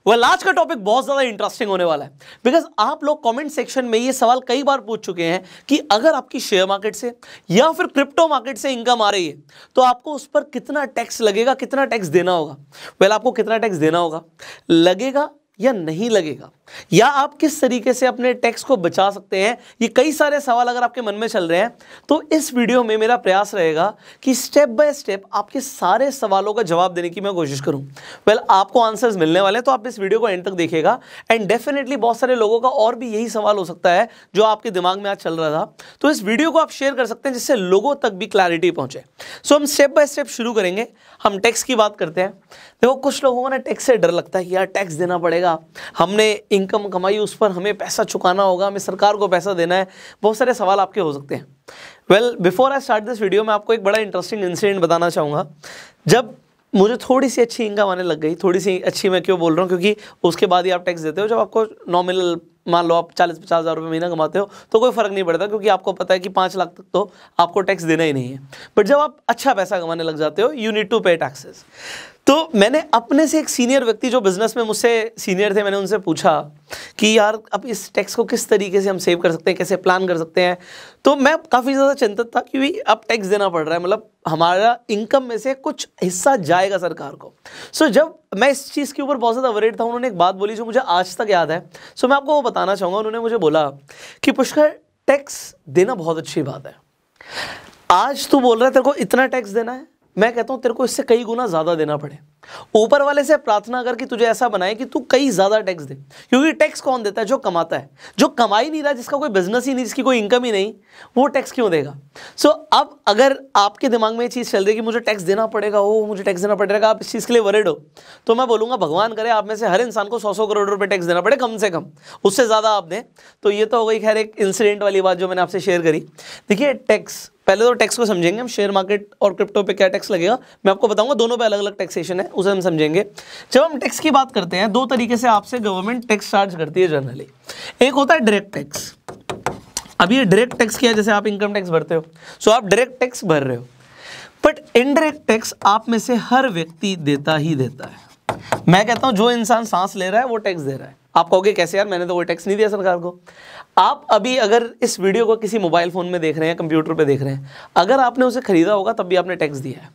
Well आज का topic बहुत ज्यादा इंटरेस्टिंग होने वाला है बिकॉज आप लोग कमेंट सेक्शन में ये सवाल कई बार पूछ चुके हैं कि अगर आपकी शेयर मार्केट से या फिर क्रिप्टो मार्केट से इनकम आ रही है तो आपको उस पर कितना टैक्स लगेगा, कितना टैक्स देना होगा। वेल आपको कितना टैक्स देना होगा, लगेगा या नहीं लगेगा, या आप किस तरीके से अपने टैक्स को बचा सकते हैं, ये कई सारे सवाल अगर आपके मन में चल रहे हैं तो इस वीडियो में मेरा प्रयास रहेगा कि स्टेप बाय स्टेप आपके सारे सवालों का जवाब देने की मैं कोशिश करूं। वेल आपको आंसर्स मिलने वाले हैं तो आप इस वीडियो को एंड तक देखिएगा एंड डेफिनेटली बहुत सारे लोगों का और भी यही सवाल हो सकता है जो आपके दिमाग में आज चल रहा था, तो इस वीडियो को आप शेयर कर सकते हैं जिससे लोगों तक भी क्लैरिटी पहुंचे। सो हम स्टेप बाय स्टेप शुरू करेंगे। हम टैक्स की बात करते हैं। देखो कुछ लोगों को ना टैक्स से डर लगता है कि यार टैक्स देना पड़ेगा, हमने इनकम कमाई उस पर हमें पैसा चुकाना होगा, हमें सरकार को पैसा देना है। बहुत सारे सवाल आपके हो सकते हैं। Well before I start this video मैं आपको एक बड़ा इंटरेस्टिंग इंसिडेंट बताना चाहूँगा। जब मुझे थोड़ी सी अच्छी इनकम आने लग गई, थोड़ी सी अच्छी मैं क्यों बोल रहा हूँ, क्योंकि उसके बाद ही आप टैक्स देते हो। जब आपको नॉमिनल मान लो आप 40-50 हज़ार रुपये महीना कमाते हो तो कोई फ़र्क नहीं पड़ता, क्योंकि आपको पता है कि 5 लाख तक तो आपको टैक्स देना ही नहीं है। बट जब आप अच्छा पैसा कमाने लग जाते हो यू नीड टू पे टैक्सेस। तो मैंने अपने से एक सीनियर व्यक्ति जो बिजनेस में मुझसे सीनियर थे, मैंने उनसे पूछा कि यार अब इस टैक्स को किस तरीके से हम सेव कर सकते हैं, कैसे प्लान कर सकते हैं। तो मैं काफ़ी ज़्यादा चिंतित था कि अब टैक्स देना पड़ रहा है, मतलब हमारा इनकम में से कुछ हिस्सा जाएगा सरकार को। सो जब मैं इस चीज़ के ऊपर बहुत ज़्यादा वरीड था, उन्होंने एक बात बोली जो मुझे आज तक याद है। सो मैं आपको वो बताना चाहूँगा। उन्होंने मुझे बोला कि पुष्कर टैक्स देना बहुत अच्छी बात है, आज तू बोल रहा है तेरे को इतना टैक्स देना है, मैं कहता हूं तेरे को इससे कई गुना ज्यादा देना पड़े। ऊपर वाले से प्रार्थना कर कि तुझे ऐसा बनाए कि तू कई ज्यादा टैक्स दे, क्योंकि टैक्स कौन देता है? जो कमाता है। जो कमा ही नहीं रहा, जिसका कोई बिजनेस ही नहीं, जिसकी कोई इनकम ही नहीं, वो टैक्स क्यों देगा? सो अब अगर आपके दिमाग में ये चीज चल रही है कि मुझे टैक्स देना पड़ेगा, ओ मुझे टैक्स देना पड़ेगा, आप इस चीज के लिए वरिड हो, तो मैं बोलूंगा भगवान करे आप में से हर इंसान को 100-100 करोड़ रुपए टैक्स देना पड़े कम से कम, उससे ज्यादा आप दें तो ये तो हो गई खैर एक इंसिडेंट वाली बात जो मैंने आपसे शेयर करी। देखिए टैक्स, पहले तो टैक्स को समझेंगे हम, शेयर मार्केट और क्रिप्टो पे क्या टैक्स लगेगा मैं आपको बताऊंगा। दोनों पे अलग अलग टैक्सेशन है, उसे हम समझेंगे। जब हम टैक्स की बात करते हैं, दो तरीके से आपसे गवर्नमेंट टैक्स चार्ज करती है जनरली। एक होता है डायरेक्ट टैक्स। अब ये डायरेक्ट टैक्स किया जैसे आप इनकम टैक्स भरते हो, सो आप डायरेक्ट टैक्स भर रहे हो। बट इनडायरेक्ट टैक्स आप में से हर व्यक्ति देता ही देता है। मैं कहता हूं जो इंसान सांस ले रहा है वो टैक्स दे रहा है। आप कहोगे कैसे यार, मैंने तो कोई टैक्स नहीं दिया सरकार को। आप अभी अगर इस वीडियो को किसी मोबाइल फोन में देख रहे हैं, कंप्यूटर पे देख रहे हैं, अगर आपने उसे खरीदा होगा तब भी आपने टैक्स दिया है।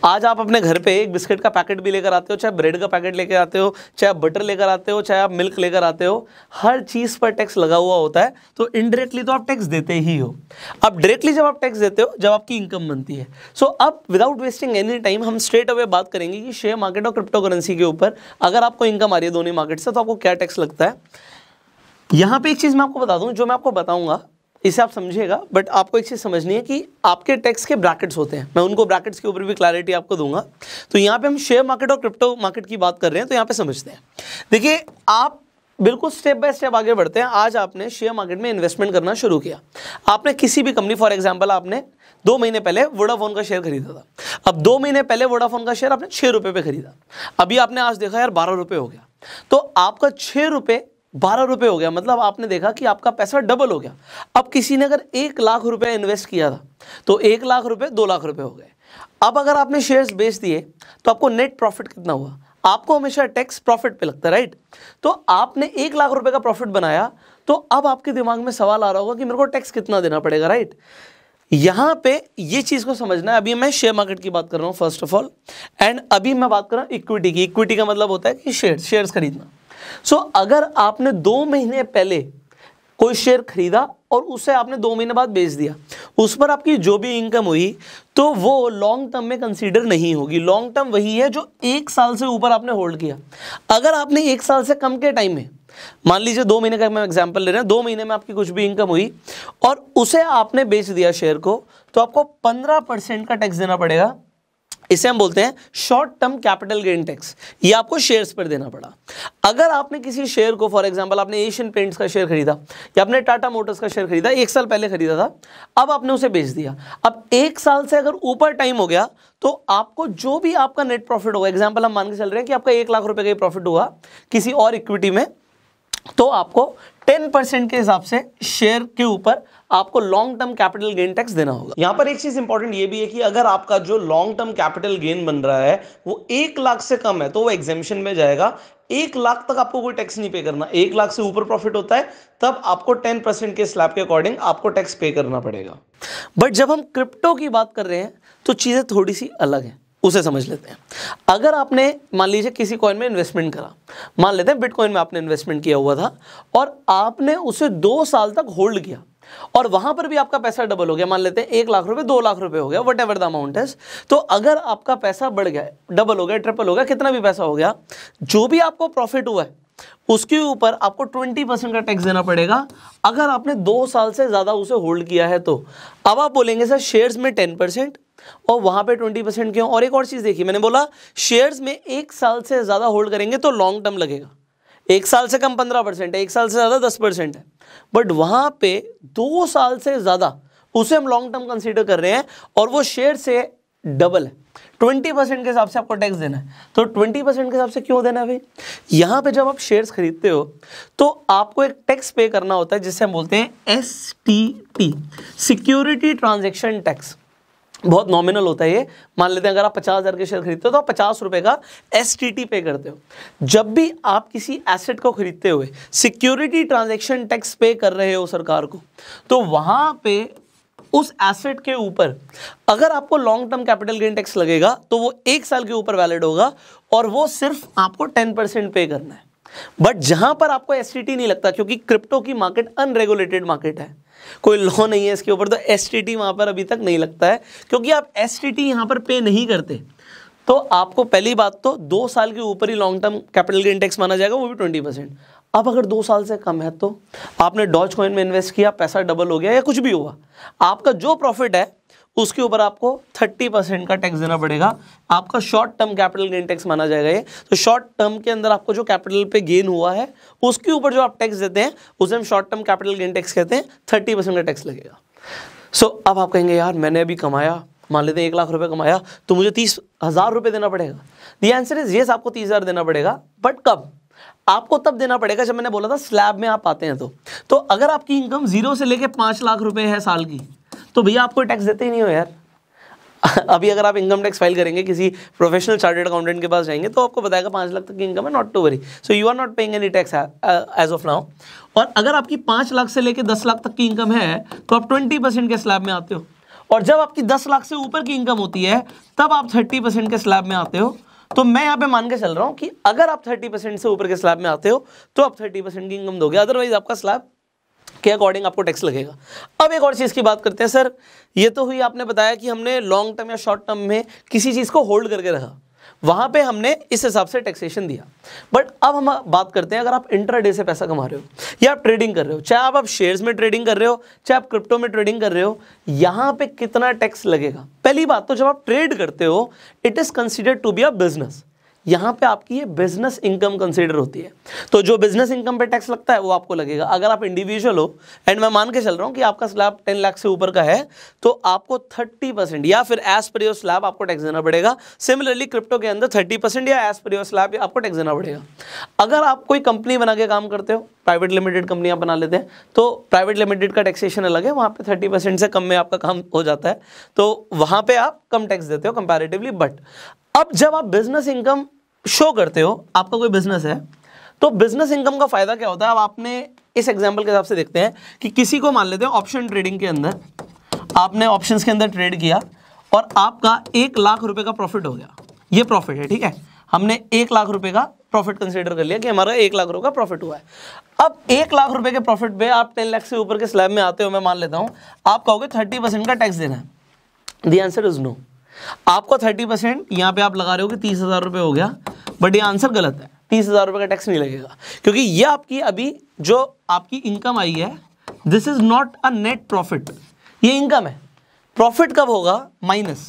आज आप अपने घर पे एक बिस्किट का पैकेट भी लेकर आते हो, चाहे ब्रेड का पैकेट लेकर आते हो, चाहे आप बटर लेकर आते हो, चाहे आप मिल्क लेकर आते हो, हर चीज पर टैक्स लगा हुआ होता है। तो इनडायरेक्टली तो आप टैक्स देते ही हो। अब डायरेक्टली जब आप टैक्स देते हो, जब आपकी इनकम बनती है। सो अब विदाउट वेस्टिंग एनी टाइम हम स्ट्रेट अवे बात करेंगे कि शेयर मार्केट और क्रिप्टो करेंसी के ऊपर अगर आपको इनकम आ रही है दोनों मार्केट से तो आपको क्या टैक्स लगता है। यहां पे एक चीज मैं आपको बता दूं, जो मैं आपको बताऊंगा इसे आप समझिएगा, बट आपको एक चीज समझनी है कि आपके टैक्स के ब्रैकेट्स होते हैं। मैं उनको ब्रैकेट्स के ऊपर भी क्लैरिटी आपको दूंगा। तो यहाँ पे हम शेयर मार्केट और क्रिप्टो मार्केट की बात कर रहे हैं, तो यहाँ पे समझते हैं। देखिए आप बिल्कुल स्टेप बाय स्टेप आगे बढ़ते हैं। आज आपने शेयर मार्केट में इन्वेस्टमेंट करना शुरू किया। आपने किसी भी कंपनी, फॉर एग्जांपल आपने 2 महीने पहले वोडाफोन का शेयर खरीदा था। अब 2 महीने पहले वोडाफोन का शेयर आपने 6 रुपए पे खरीदा। अभी आपने आज देखा यार 12 रुपए हो गया, तो आपका 6 रुपए 12 रुपए हो गया, मतलब आपने देखा कि आपका पैसा डबल हो गया। अब किसी ने अगर 1 लाख रुपए इन्वेस्ट किया था तो 1 लाख रुपए 2 लाख रुपए हो गए। अब अगर आपने शेयर्स बेच दिए तो आपको नेट प्रॉफिट कितना हुआ? आपको हमेशा टैक्स प्रॉफिट पे लगता है, राइट? तो आपने 1 लाख रुपए का प्रॉफिट बनाया, तो अब आपके दिमाग में सवाल आ रहा होगा कि मेरे को टैक्स कितना देना पड़ेगा, राइट? यहां पे ये चीज को समझना है। अभी मैं शेयर मार्केट की बात कर रहा हूं फर्स्ट ऑफ ऑल, एंड अभी मैं बात कर रहा हूं इक्विटी की। इक्विटी का मतलब होता है कि शेयर्स खरीदना। सो अगर आपने 2 महीने पहले कोई शेयर खरीदा और उसे आपने 2 महीने बाद बेच दिया, उस पर आपकी जो भी इनकम हुई तो वो लॉन्ग टर्म में कंसीडर नहीं होगी। लॉन्ग टर्म वही है जो 1 साल से ऊपर आपने होल्ड किया। अगर आपने 1 साल से कम के टाइम में, मान लीजिए 2 महीने का मैं एग्जांपल ले रहे हैं, 2 महीने में आपकी कुछ भी इनकम हुई और उसे आपने बेच दिया शेयर को, तो आपको 15% का टैक्स देना पड़ेगा। इसे हम बोलते हैं short term capital gain tax. ये आपको शेयर्स पर देना पड़ा। अगर आपने किसी शेयर को, फॉर एग्जांपल आपने एशियन पेंट्स का शेयर खरीदा या आपने टाटा मोटर्स का शेयर खरीदा, 1 साल पहले खरीदा था, अब आपने उसे बेच दिया। अब 1 साल से अगर ऊपर टाइम हो गया तो आपको जो भी आपका नेट प्रॉफिट होगा, एग्जाम्पल हम मान के चल रहे हैं कि आपका 1 लाख रुपए का प्रॉफिट हुआ किसी और इक्विटी में, तो आपको 10% के हिसाब से शेयर के ऊपर आपको long term capital gain tax देना होगा। यहां पर एक चीज इंपॉर्टेंट ये भी है कि अगर आपका जो लॉन्ग टर्म कैपिटल गेन बन रहा है वो 1 लाख से कम है तो वो एग्जेम्पशन में जाएगा। 1 लाख तक आपको कोई टैक्स नहीं पे करना। 1 लाख से ऊपर प्रॉफिट होता है तब आपको 10% के स्लैब के अकॉर्डिंग आपको टैक्स पे करना पड़ेगा। बट जब हम क्रिप्टो की बात कर रहे हैं तो चीजें थोड़ी सी अलग है, उसे समझ लेते हैं। अगर आपने मान लीजिए किसी कॉइन में इन्वेस्टमेंट करा, मान लेते हैं बिटकॉइन में आपने इन्वेस्टमेंट किया हुआ था और आपने उसे 2 साल तक होल्ड किया और वहां पर भी आपका पैसा डबल हो गया, मान लेते हैं 1 लाख रुपए 2 लाख रुपए हो गया, वट एवर द अमाउंट है। तो अगर आपका पैसा बढ़ गया, डबल हो गया, ट्रिपल हो गया, कितना भी पैसा हो गया, जो भी आपको प्रॉफिट हुआ है उसके ऊपर आपको 20% का टैक्स देना पड़ेगा अगर आपने 2 साल से ज्यादा उसे होल्ड किया है तो। अब आप बोलेंगे सर शेयर्स में 10% और वहां पे 20% क्यों? और एक और चीज देखिए, मैंने बोला शेयर्स में 1 साल से ज्यादा होल्ड करेंगे तो लॉन्ग टर्म लगेगा। 1 साल से कम 15% है, 1 साल से ज्यादा 10% है, बट वहां पे 2 साल से ज्यादा उसे हम लॉन्ग टर्म कंसीडर कर रहे हैं और वो शेयर से डबल है। 20% के हिसाब से आपको टैक्स देना है। तो 20% के हिसाब से क्यों देना है भाई? यहां पे जब आप शेयर्स खरीदते हो तो आपको एक टैक्स पे करना होता है जिसे हम बोलते हैं STT, सिक्योरिटी ट्रांजैक्शन टैक्स। बहुत नॉमिनल होता है ये। मान लेते हैं अगर आप 50,000 के शेयर खरीदते हो तो आप 50 रुपए का STT पे करते हो। जब भी आप किसी एसेट को खरीदते हुए सिक्योरिटी ट्रांजैक्शन टैक्स पे कर रहे हो सरकार को, तो वहां पे उस एसेट के ऊपर अगर आपको long term capital gain tax लगेगा तो वो 1 साल के ऊपर वैलिड होगा और वो सिर्फ आपको 10% पे करना है। बट जहां पर आपको STT नहीं लगता, क्योंकि क्रिप्टो की मार्केट अनरेगुलेटेड मार्केट है, कोई लॉ नहीं है इसके ऊपर, तो STT वहां पर अभी तक नहीं लगता है। क्योंकि आप STT यहां पर पे नहीं करते तो आपको पहली बात तो 2 साल के ऊपर ही long term capital gain tax माना जाएगा, वो भी 20%। अब अगर 2 साल से कम है तो आपने डॉज कॉइन में इन्वेस्ट किया, पैसा डबल हो गया या कुछ भी हुआ, आपका जो प्रॉफिट है उसके ऊपर आपको 30% का टैक्स देना पड़ेगा। आपका short term capital gain tax माना जाएगा ये। तो शॉर्ट टर्म के अंदर आपको जो कैपिटल पे गेन हुआ है उसके ऊपर जो आप टैक्स देते हैं उसे हम short term capital gain tax कहते हैं। 30% का टैक्स लगेगा। सो अब आप कहेंगे यार मैंने अभी कमाया, मान लेते हैं 1 लाख रुपए कमाया, तो मुझे 30,000 रुपए देना पड़ेगा। द आंसर इज यस, आपको 30,000 देना पड़ेगा। बट कब? आपको तब देना पड़ेगा जब मैंने बोला था स्लैब में आप आते हैं तो अगर आपकी इनकम 0 से लेके 5 लाख रुपए है साल की, तो भैया आपको टैक्स देते ही नहीं हो यार। अभी अगर आप इनकम टैक्स फाइल करेंगे, किसी प्रोफेशनल चार्टर्ड अकाउंटेंट के पास जाएंगे तो आपको बताएगा 5 लाख तक की इनकम है, not to worry, so you are not paying any tax as of now. और अगर आपकी 5 लाख से लेके 10 लाख तक की इनकम है तो आप 20% के स्लैब में आते हो। और जब आपकी 10 लाख से ऊपर की इनकम होती है तब आप 30% के स्लैब में आते हो। तो मैं यहाँ पे मान के चल रहा हूँ कि अगर आप 30% से ऊपर के स्लैब में आते हो तो आप 30% की इनकम दोगे, अदरवाइज आपका स्लैब के अकॉर्डिंग आपको टैक्स लगेगा। अब एक और चीज की बात करते हैं। सर ये तो हुई, आपने बताया कि हमने लॉन्ग टर्म या शॉर्ट टर्म में किसी चीज को होल्ड करके रखा, वहां पे हमने इस हिसाब से टैक्सेशन दिया। बट अब हम बात करते हैं अगर आप इंट्राडे से पैसा कमा रहे हो या आप ट्रेडिंग कर रहे हो, चाहे आप शेयर्स में ट्रेडिंग कर रहे हो चाहे आप क्रिप्टो में ट्रेडिंग कर रहे हो, यहां पे कितना टैक्स लगेगा? पहली बात तो जब आप ट्रेड करते हो it is considered to be a business. यहां पे आपकी ये बिजनेस इनकम कंसीडर होती है, तो जो बिजनेस इनकम पे टैक्स लगता है वो आपको लगेगा। अगर आप इंडिविजुअल हो एंड मैं मान के चल रहा हूं कि आपका स्लैब 10 लाख से ऊपर का है तो आपको 30% या फिर एज पर योर स्लैब आपको टैक्स देना पड़ेगा। सिमिलरली क्रिप्टो के अंदर 30% या एज पर योर स्लैब आपको टैक्स देना पड़ेगा। अगर आप कोई कंपनी बना के काम करते हो, प्राइवेट लिमिटेड कंपनी आप बना लेते हैं, तो प्राइवेट लिमिटेड का टैक्सेशन अलग है, वहां पे 30% से कम में आपका काम हो जाता है, तो वहां पे आप कम टैक्स देते हो कंपैरेटिवली। बट अब जब आप बिजनेस इनकम शो करते हो, आपका कोई बिजनेस है, तो बिजनेस इनकम का फायदा क्या होता है? अब आपने इस एग्जांपल के हिसाब से देखते हैं कि किसी को मान लेते हैं ऑप्शन ट्रेडिंग के अंदर, आपने ऑप्शंस के अंदर ट्रेड किया और आपका 1 लाख रुपए का प्रॉफिट हो गया। ये प्रॉफिट है, ठीक है, हमने 1 लाख रुपए का प्रॉफिट कंसीडर कर लिया कि हमारा 1 लाख रुपए का प्रॉफिट हुआ है। अब 1 लाख रुपए के प्रॉफिट पे आप 10 लाख से ऊपर के स्लैब में आते हो, मैं मान लेता हूं, आप कहोगे 30% का टैक्स देना है। The answer is no. आपको 30% यहां पे आप लगा रहे हो कि 30,000 रुपए हो गया, बट ये आंसर गलत है। 30,000 रुपए का टैक्स नहीं लगेगा, क्योंकि ये आपकी अभी जो आपकी इनकम आई है, this is not a net profit, ये इनकम है। प्रॉफिट कब होगा? माइनस।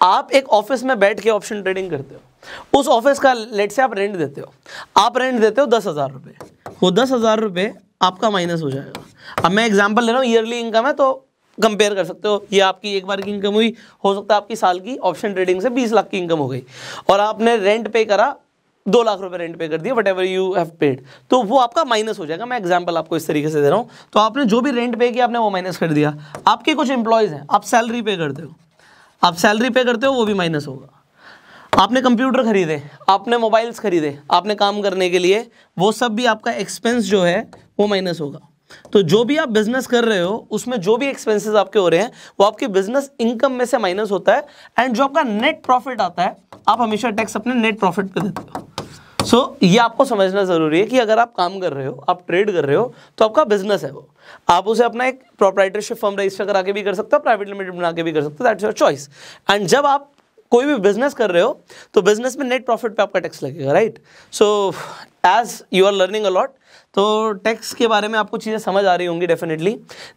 आप एक ऑफिस में बैठ के ऑप्शन ट्रेडिंग करते हो, उस ऑफिस का लेट से आप रेंट देते हो, आप रेंट देते हो 10,000 रुपए, वो 10,000 रुपए आपका माइनस हो जाएगा। अब मैं एग्जांपल ले रहा हूँ, ईयरली इनकम है तो कंपेयर कर सकते हो, ये आपकी एक बार की इनकम हुई, हो सकता है आपकी साल की ऑप्शन ट्रेडिंग से 20 लाख की इनकम हो गई और आपने रेंट पे करा 2 लाख रुपए रेंट पे कर दिया, what ever you have paid, तो वो आपका माइनस हो जाएगा। मैं एग्जांपल आपको इस तरीके से दे रहा हूँ। तो आपने जो भी रेंट पे किया आपने वो माइनस कर दिया। आपके कुछ एम्प्लॉयज़ हैं, आप सैलरी पे करते हो, आप सैलरी पे करते हो, वो भी माइनस होगा। आपने कंप्यूटर खरीदे, आपने मोबाइल्स खरीदे आपने काम करने के लिए, वो सब भी आपका एक्सपेंस जो है वो माइनस होगा। तो जो भी आप बिजनेस कर रहे हो उसमें जो भी एक्सपेंसेस आपके हो रहे हैं वो आपकी बिजनेस इनकम में से माइनस होता है। एंड जो आपका नेट प्रॉफिट आता है आप हमेशा टैक्स अपने नेट प्रॉफिट पे देते हो। सो ये आपको समझना जरूरी है कि अगर आप काम कर रहे हो, आप ट्रेड कर रहे हो, तो आपका बिजनेस है वो, आप उसे अपना एक प्रोप्राइटरशिप फर्म रजिस्टर करा के भी कर सकते हो, प्राइवेट लिमिटेड बना के भी कर सकते हो, दैट्स योर चॉइस। एंड जब आप कोई भी बिजनेस कर रहे हो तो बिजनेस में नेट प्रॉफिट पे आपका टैक्स लगेगा, right. So as you are learning a lot, तो टैक्स के बारे में आपको चीज़ें समझ आ रही होंगी डेफिनेटली।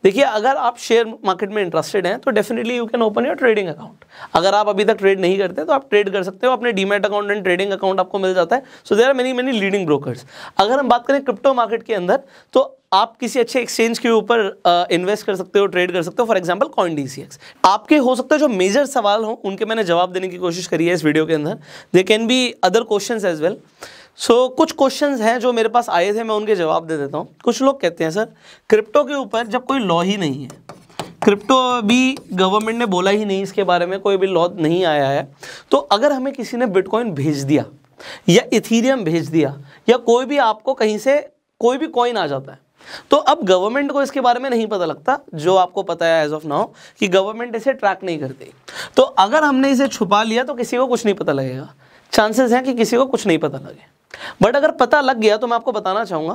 देखिए, अगर आप शेयर मार्केट में इंटरेस्टेड हैं तो definitely you can open your trading account. अगर आप अभी तक ट्रेड नहीं करते तो आप ट्रेड कर सकते हो, अपने demat account and trading account आपको मिल जाता है। So there are many leading brokers. अगर हम बात करें क्रिप्टो मार्केट के अंदर, तो आप किसी अच्छे एक्सचेंज के ऊपर इन्वेस्ट कर सकते हो, ट्रेड कर सकते हो, फॉर एग्जांपल CoinDCX। आपके हो सकता है जो मेजर सवाल हो उनके मैंने जवाब देने की कोशिश करी है इस वीडियो के अंदर। They can be other questions as well. So कुछ क्वेश्चंस हैं जो मेरे पास आए थे, मैं उनके जवाब दे देता हूँ। कुछ लोग कहते हैं सर क्रिप्टो के ऊपर जब कोई लॉ ही नहीं है, क्रिप्टो अभी गवर्नमेंट ने बोला ही नहीं इसके बारे में, कोई भी लॉ नहीं आया है, तो अगर हमें किसी ने बिटकॉइन भेज दिया या इथीरियम भेज दिया या कोई भी आपको कहीं से कोई भी कॉइन आ जाता है, तो अब गवर्नमेंट को इसके बारे में नहीं पता लगता, जो आपको पता है एज ऑफ नाउ कि गवर्नमेंट इसे ट्रैक नहीं करती। तो अगर हमने इसे छुपा लिया तो किसी को कुछ नहीं पता लगेगा, चांसेस हैं कि किसी को कुछ नहीं पता लगे। बट अगर पता लग गया तो मैं आपको बताना चाहूँगा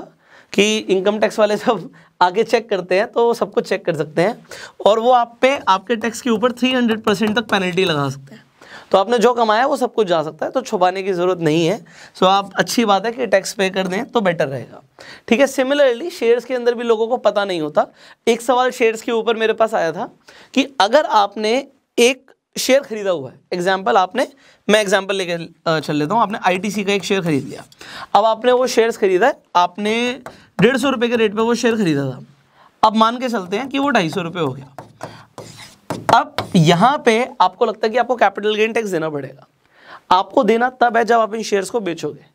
कि इनकम टैक्स वाले जब आगे चेक करते हैं तो सब कुछ चेक कर सकते हैं और वो आप पे आपके टैक्स के ऊपर 300% तक पेनल्टी लगा सकते हैं। तो आपने जो कमाया वो सब कुछ जा सकता है, तो छुपाने की ज़रूरत नहीं है। सो आप अच्छी बात है कि टैक्स पे कर दें तो बेटर रहेगा, ठीक है। सिमिलरली शेयर्स के अंदर भी लोगों को पता नहीं होता। एक सवाल शेयर्स के ऊपर मेरे पास आया था कि अगर आपने एक शेयर खरीदा हुआ है, एग्जाम्पल आपने, मैं एग्जाम्पल लेके चल लेता हूँ, आपने ITC का एक शेयर खरीद लिया। अब आपने वो शेयर्स खरीदा है, आपने 150 रुपये के रेट पे वो शेयर खरीदा था। अब मान के चलते हैं कि वो 250 रुपये हो गया। अब यहाँ पे आपको लगता है कि आपको कैपिटल गेन टैक्स देना पड़ेगा। आपको देना तब है जब आप इन शेयर्स को बेचोगे।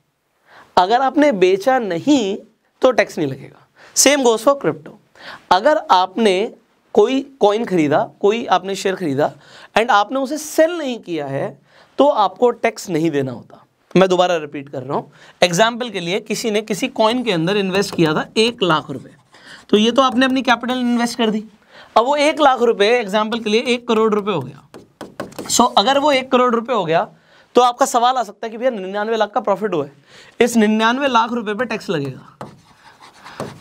अगर आपने बेचा नहीं तो टैक्स नहीं लगेगा। Same goes for crypto. अगर आपने कोई कॉइन खरीदा, कोई आपने शेयर खरीदा एंड आपने उसे सेल नहीं किया है तो आपको टैक्स नहीं देना होता। मैं दोबारा रिपीट कर रहा हूँ। एग्जाम्पल के लिए किसी ने किसी कॉइन के अंदर इन्वेस्ट किया था 1 लाख रुपए, तो ये तो आपने अपनी कैपिटल इन्वेस्ट कर दी। अब वो 1 लाख रुपए एग्जाम्पल के लिए 1 करोड़ रुपए हो गया। सो अगर वो 1 करोड़ रुपए हो गया तो आपका सवाल आ सकता है कि भैया 99 लाख का प्रॉफिट हुआ है, इस 99 लाख रुपए पे टैक्स लगेगा।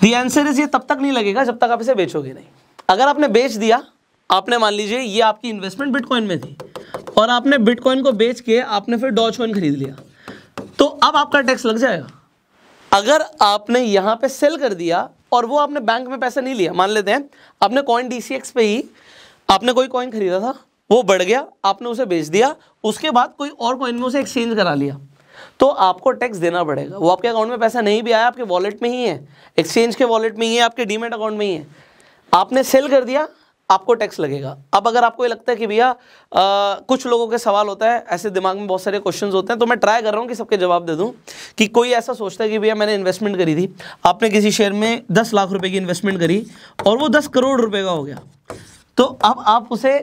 द आंसर इज ये तब तक नहीं लगेगा जब तक आप इसे बेचोगे नहीं। अगर आपने बेच दिया, आपने मान लीजिए ये आपकी इन्वेस्टमेंट बिटकॉइन में थी और आपने बिटकॉइन को बेच के आपने फिर डॉजकॉइन खरीद लिया, तो अब आपका टैक्स लग जाएगा। अगर आपने यहाँ पे सेल कर दिया और वो आपने बैंक में पैसा नहीं लिया, मान लेते हैं आपने CoinDCX पे ही आपने कोई कॉइन खरीदा था, वो बढ़ गया, आपने उसे बेच दिया, उसके बाद कोई और कॉइन में उसे एक्सचेंज करा लिया, तो आपको टैक्स देना पड़ेगा। वो आपके अकाउंट में पैसा नहीं भी आया, आपके वॉलेट में ही है, एक्सचेंज के वॉलेट में ही है, आपके डीमैट अकाउंट में ही है, आपने सेल कर दिया, आपको टैक्स लगेगा। अब अगर आपको ये लगता है कि भैया कुछ लोगों के सवाल होता है, ऐसे दिमाग में बहुत सारे क्वेश्चंस होते हैं, तो मैं ट्राई कर रहा हूँ कि सबके जवाब दे दूँ। कि कोई ऐसा सोचता है कि भैया मैंने इन्वेस्टमेंट करी थी, आपने किसी शेयर में 10 लाख रुपए की इन्वेस्टमेंट करी और वो 10 करोड़ रुपए का हो गया, तो अब आप उसे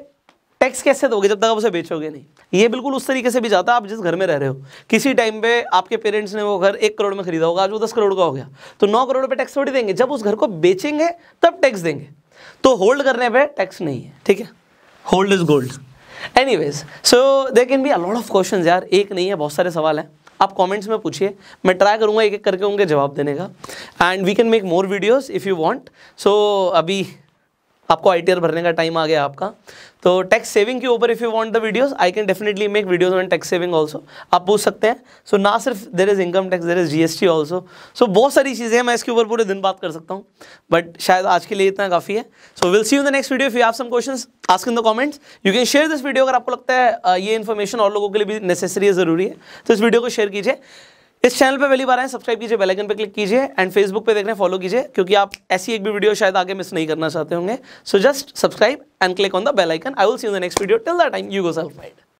टैक्स कैसे दोगे जब तक आप उसे बेचोगे नहीं। ये बिल्कुल उस तरीके से भी जाता है, आप जिस घर में रह रहे हो, किसी टाइम पे आपके पेरेंट्स ने वो घर 1 करोड़ में खरीदा होगा, आज वो 10 करोड़ का हो गया, तो 9 करोड़ पे टैक्स थोड़ी देंगे, जब उस घर को बेचेंगे तब टैक्स देंगे। तो होल्ड करने पे टैक्स नहीं है, ठीक है, hold is gold. Anyways, so there can be a lot of questions यार, एक नहीं है, बहुत सारे सवाल हैं। आप कमेंट्स में पूछिए, मैं ट्राई करूंगा एक एक करके उनके जवाब देने का, and we can make more videos if you want. So अभी आपको ITR भरने का टाइम आ गया आपका, तो टैक्स सेविंग के ऊपर if you want the videos I can definitely make videos on tax saving also, आप पूछ सकते हैं। सो ना सिर्फ there is income tax, there is GST also. So बहुत सारी चीज़ें हैं, मैं इसके ऊपर पूरे दिन बात कर सकता हूँ, बट शायद आज के लिए इतना काफ़ी है। So will see you in the next video. If you have some questions ask in the comments, you can share this video. अगर आपको लगता है ये इन्फॉर्मेशन और लोगों के लिए भी नेसेसरी है, ज़रूरी है, तो इस वीडियो को शेयर कीजिए। इस चैनल पे पहली बार आए सब्सक्राइब कीजिए, बेल आइकन पे क्लिक कीजिए, एंड फेसबुक पे देख रहे हैं फॉलो कीजिए, क्योंकि आप ऐसी एक भी वीडियो शायद आगे मिस नहीं करना चाहते होंगे। So just subscribe and click on the bell icon. I will see you in the next video. Till that time you go self made.